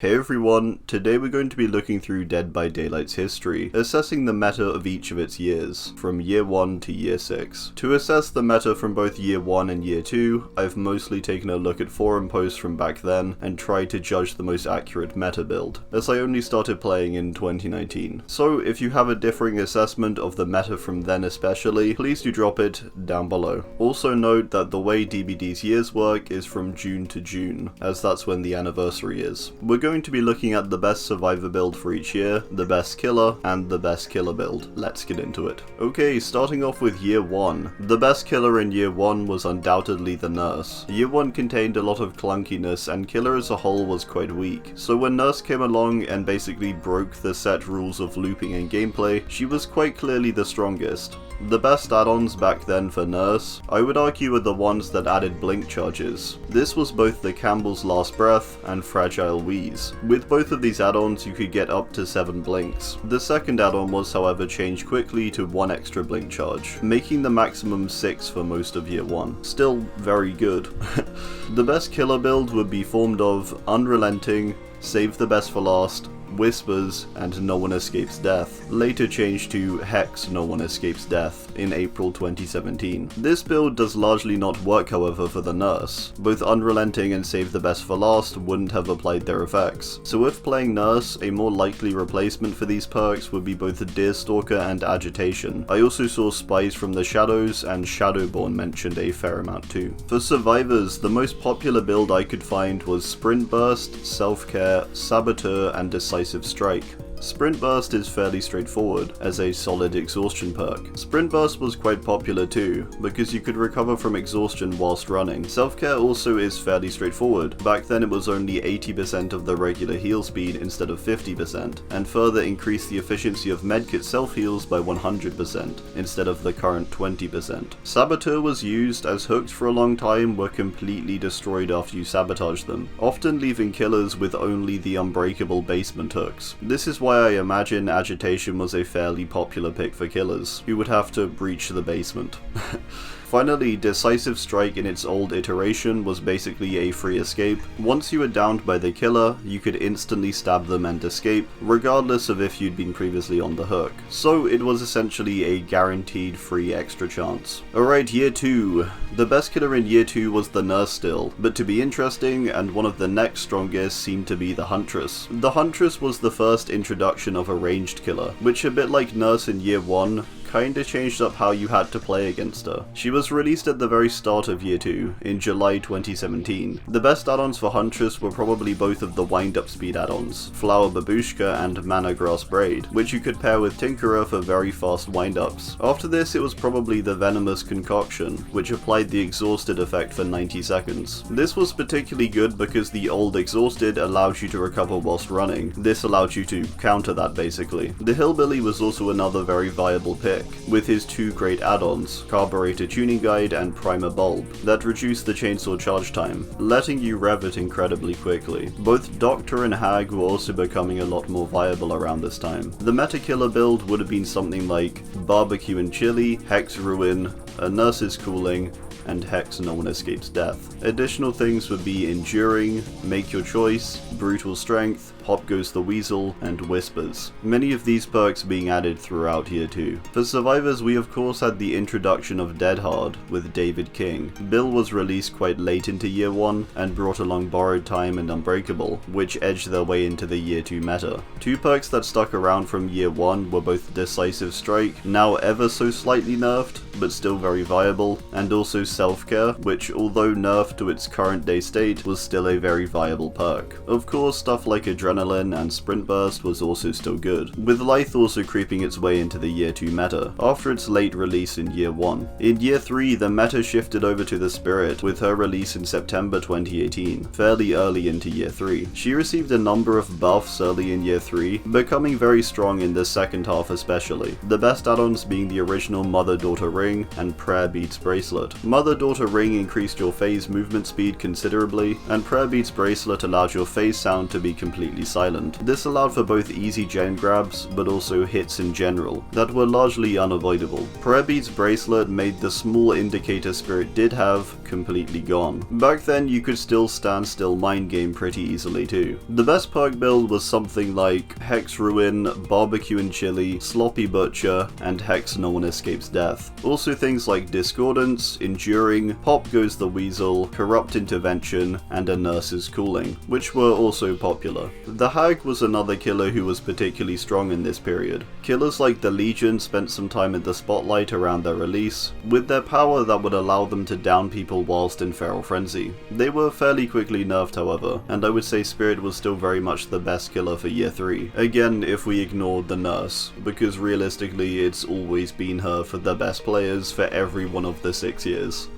Hey everyone, today we're going to be looking through Dead by Daylight's history, assessing the meta of each of its years, from year 1 to year 6. To assess the meta from both year 1 and year 2, I've mostly taken a look at forum posts from back then and tried to judge the most accurate meta build, as I only started playing in 2019. So if you have a differing assessment of the meta from then especially, please do drop it down below. Also note that the way DBD's years work is from June to June, as that's when the anniversary is. We're going to be looking at the best survivor build for each year, the best killer, and the best killer build. Let's get into it. Okay, starting off with year 1. The best killer in year 1 was undoubtedly the nurse. Year 1 contained a lot of clunkiness and killer as a whole was quite weak, so when nurse came along and basically broke the set rules of looping and gameplay, she was quite clearly the strongest. The best add-ons back then for nurse, I would argue, were the ones that added blink charges. This was both the Campbell's Last Breath and Fragile Wheeze. With both of these add-ons you could get up to 7 blinks. The second add-on was however changed quickly to 1 extra blink charge, making the maximum 6 for most of year 1. Still very good. The best killer build would be formed of Unrelenting, Save the Best for Last, Whispers, and No One Escapes Death, later changed to Hex No One Escapes Death in April 2017. This build does largely not work however for the nurse. Both Unrelenting and Save the Best for Last wouldn't have applied their effects, so if playing nurse, a more likely replacement for these perks would be both Deerstalker and Agitation. I also saw Spies from the Shadows and Shadowborn mentioned a fair amount too. For survivors, the most popular build I could find was Sprint Burst, Self-Care, Saboteur, and Decisive Strike. Sprint Burst is fairly straightforward, as a solid exhaustion perk. Sprint Burst was quite popular too, because you could recover from exhaustion whilst running. Self-Care also is fairly straightforward. Back then it was only 80% of the regular heal speed instead of 50%, and further increased the efficiency of medkit self-heals by 100% instead of the current 20%. Saboteur was used as hooks for a long time were completely destroyed after you sabotage them, often leaving killers with only the unbreakable basement hooks. This is why I imagine Agitation was a fairly popular pick for killers, who would have to breach the basement. Finally, Decisive Strike in its old iteration was basically a free escape. Once you were downed by the killer, you could instantly stab them and escape, regardless of if you'd been previously on the hook. So it was essentially a guaranteed free extra chance. Alright, year 2. The best killer in year 2 was the nurse still, but to be interesting, and one of the next strongest seemed to be the Huntress. The Huntress was the first introduction of a ranged killer, which, a bit like nurse in year 1, kinda changed up how you had to play against her. She was released at the very start of year 2, in July 2017. The best add-ons for Huntress were probably both of the wind-up speed add-ons, Flower Babushka and Mana Grass Braid, which you could pair with Tinkerer for very fast wind-ups. After this it was probably the Venomous Concoction, which applied the Exhausted effect for 90 seconds. This was particularly good because the old Exhausted allows you to recover whilst running. This allowed you to counter that basically. The Hillbilly was also another very viable pick, with his 2 great add-ons, Carburetor Tuning Guide and Primer Bulb, that reduced the chainsaw charge time, letting you rev it incredibly quickly. Both Doctor and Hag were also becoming a lot more viable around this time. The meta killer build would have been something like Barbecue and Chili, Hex Ruin, a Nurse's Cooling, and Hex No One Escapes Death. Additional things would be Enduring, Make Your Choice, Brutal Strength, Pop Goes the Weasel, and Whispers. Many of these perks being added throughout year 2. For survivors, we of course had the introduction of Dead Hard with David King. Bill was released quite late into year 1 and brought along Borrowed Time and Unbreakable, which edged their way into the year 2 meta. 2 perks that stuck around from year 1 were both Decisive Strike, now ever so slightly nerfed, but still very viable, and also Self-Care, which, although nerfed to its current day state, was still a very viable perk. Of course, stuff like Adrenaline and Sprint Burst was also still good, with Lithe also creeping its way into the year 2 meta, after its late release in year 1. In year 3, the meta shifted over to the Spirit, with her release in September 2018, fairly early into year 3. She received a number of buffs early in year 3, becoming very strong in the second half especially, the best add-ons being the original Mother-Daughter Ring and Prayer Beads Bracelet. Mother Mother Daughter Ring increased your phase movement speed considerably, and Prayer Beads Bracelet allowed your phase sound to be completely silent. This allowed for both easy gen grabs, but also hits in general, that were largely unavoidable. Prayer Beads Bracelet made the small indicator Spirit did have completely gone. Back then you could still stand still mind game pretty easily too. The best perk build was something like Hex Ruin, Barbecue and Chili, Sloppy Butcher, and Hex No One Escapes Death. Also things like Discordance, Enduring, Pop Goes the Weasel, Corrupt Intervention, and A Nurse's Cooling, which were also popular. The Hag was another killer who was particularly strong in this period. Killers like the Legion spent some time in the spotlight around their release, with their power that would allow them to down people whilst in Feral Frenzy. They were fairly quickly nerfed however, and I would say Spirit was still very much the best killer for year 3. Again, if we ignored the Nurse, because realistically it's always been her for the best players for every one of the 6 years.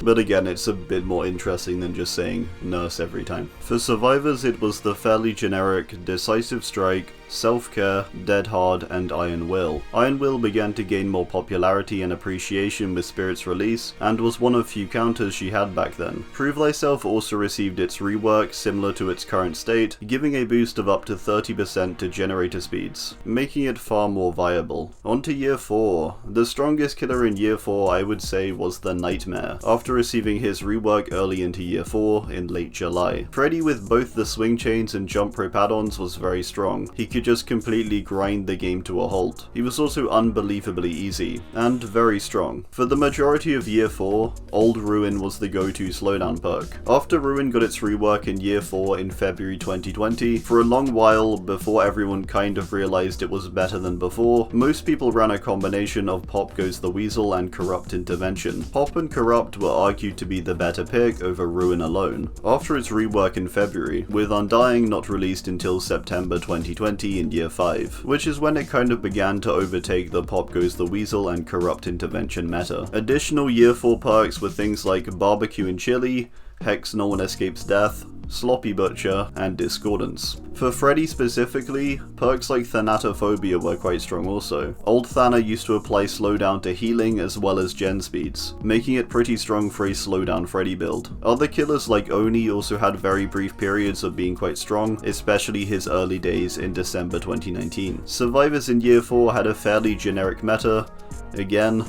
But again, it's a bit more interesting than just saying Nurse every time. For survivors, it was the fairly generic Decisive Strike, Self-Care, Dead Hard, and Iron Will. Iron Will began to gain more popularity and appreciation with Spirit's release, and was one of few counters she had back then. Prove Thyself also received its rework similar to its current state, giving a boost of up to 30% to generator speeds, making it far more viable. On to year 4. The strongest killer in year 4 I would say was the Nightmare, after receiving his rework early into year 4 in late July. Freddy with both the swing chains and jump rope add-ons was very strong. He could just completely grind the game to a halt. He was also unbelievably easy, and very strong. For the majority of year 4, Old Ruin was the go-to slowdown perk. After Ruin got its rework in year 4 in February 2020, for a long while before everyone kind of realized it was better than before, most people ran a combination of Pop Goes the Weasel and Corrupt Intervention. Pop and Corrupt were argued to be the better pick over Ruin alone. After its rework in February, with Undying not released until September 2020 in year 5, which is when it kind of began to overtake the Pop Goes the Weasel and Corrupt Intervention meta. Additional year 4 perks were things like Barbecue and Chili, Hex No One Escapes Death, Sloppy Butcher, and Discordance. For Freddy specifically, perks like Thanatophobia were quite strong also. Old Thana used to apply slowdown to healing as well as gen speeds, making it pretty strong for a slowdown Freddy build. Other killers like Oni also had very brief periods of being quite strong, especially his early days in December 2019. Survivors in year 4 had a fairly generic meta, again,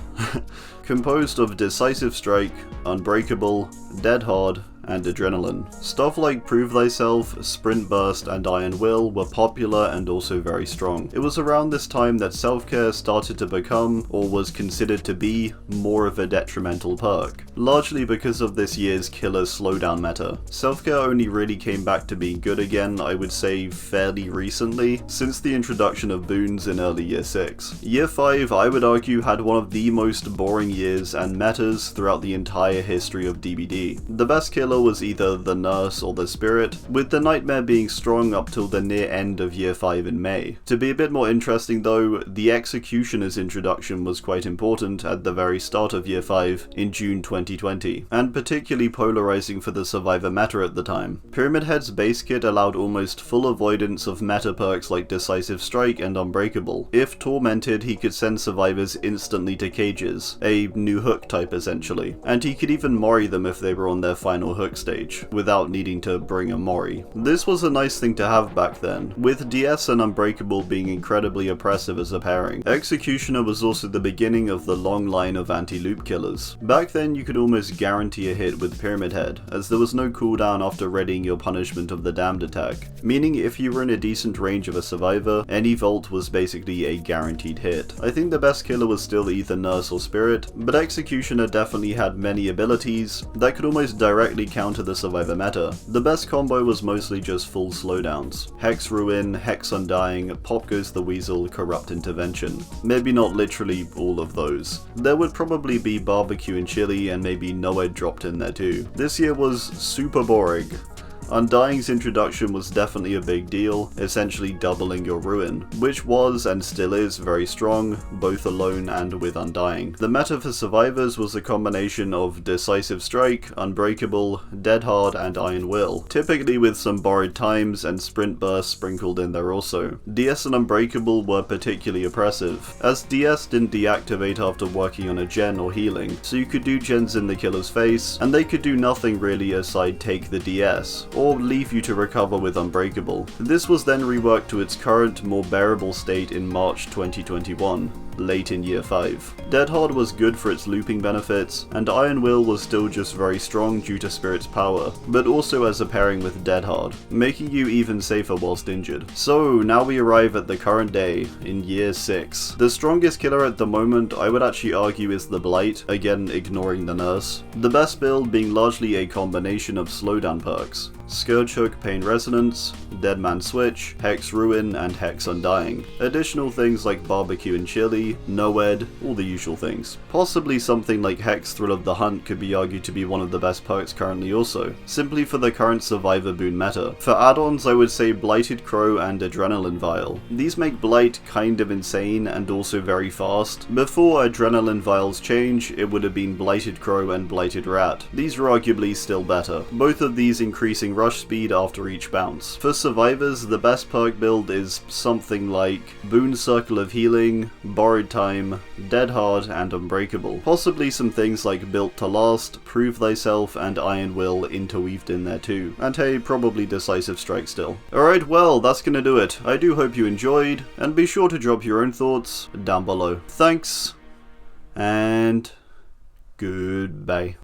composed of Decisive Strike, Unbreakable, Dead Hard, and Adrenaline. Stuff like Prove Thyself, Sprint Burst, and Iron Will were popular and also very strong. It was around this time that Self-Care started to become, or was considered to be, more of a detrimental perk, largely because of this year's killer slowdown meta. Self-Care only really came back to being good again, I would say fairly recently, since the introduction of boons in early year 6. Year 5, I would argue, had one of the most boring years and metas throughout the entire history of DBD. The best killer was either the Nurse or the Spirit, with the Nightmare being strong up till the near end of year 5 in May. To be a bit more interesting though, the Executioner's introduction was quite important at the very start of year 5 in June 2020, and particularly polarizing for the Survivor meta at the time. Pyramid Head's base kit allowed almost full avoidance of meta perks like Decisive Strike and Unbreakable. If tormented, he could send survivors instantly to cages, a new hook type essentially, and he could even mori them if they were on their final hook stage, without needing to bring a mori. This was a nice thing to have back then, with DS and Unbreakable being incredibly oppressive as a pairing. Executioner was also the beginning of the long line of anti-loop killers. Back then you could almost guarantee a hit with Pyramid Head, as there was no cooldown after readying your punishment of the damned attack, meaning if you were in a decent range of a survivor, any vault was basically a guaranteed hit. I think the best killer was still either Nurse or Spirit, but Executioner definitely had many abilities that could almost directly counter the Survivor meta. The best combo was mostly just full slowdowns. Hex Ruin, Hex Undying, Pop Goes the Weasel, Corrupt Intervention. Maybe not literally all of those. There would probably be Barbecue and Chili and maybe Noed dropped in there too. This year was super boring. Undying's introduction was definitely a big deal, essentially doubling your ruin, which was and still is very strong, both alone and with Undying. The meta for survivors was a combination of Decisive Strike, Unbreakable, Dead Hard, and Iron Will, typically with some borrowed times and sprint bursts sprinkled in there also. DS and Unbreakable were particularly oppressive, as DS didn't deactivate after working on a gen or healing, so you could do gens in the killer's face, and they could do nothing really aside take the DS, or leave you to recover with Unbreakable. This was then reworked to its current, more bearable state in March 2021. Late in Year 5. Dead Hard was good for its looping benefits, and Iron Will was still just very strong due to Spirit's power, but also as a pairing with Dead Hard, making you even safer whilst injured. So now we arrive at the current day, in Year 6. The strongest killer at the moment I would actually argue is the Blight, again ignoring the Nurse. The best build being largely a combination of slowdown perks. Scourge Hook Pain Resonance, Dead Man Switch, Hex Ruin, and Hex Undying. Additional things like Barbecue and Chili, No-Ed, all the usual things. Possibly something like Hex Thrill of the Hunt could be argued to be one of the best perks currently also, simply for the current Survivor boon meta. For add-ons I would say Blighted Crow and Adrenaline Vial. These make Blight kind of insane and also very fast. Before Adrenaline Vials change, it would have been Blighted Crow and Blighted Rat. These are arguably still better, both of these increasing rush speed after each bounce. For survivors, the best perk build is something like Boon Circle of Healing, Borrowed Time, Dead Hard, and Unbreakable. Possibly some things like Built to Last, Prove Thyself, and Iron Will interweaved in there too. And hey, probably Decisive Strike still. Alright, well, that's gonna do it. I do hope you enjoyed, and be sure to drop your own thoughts down below. Thanks, and goodbye.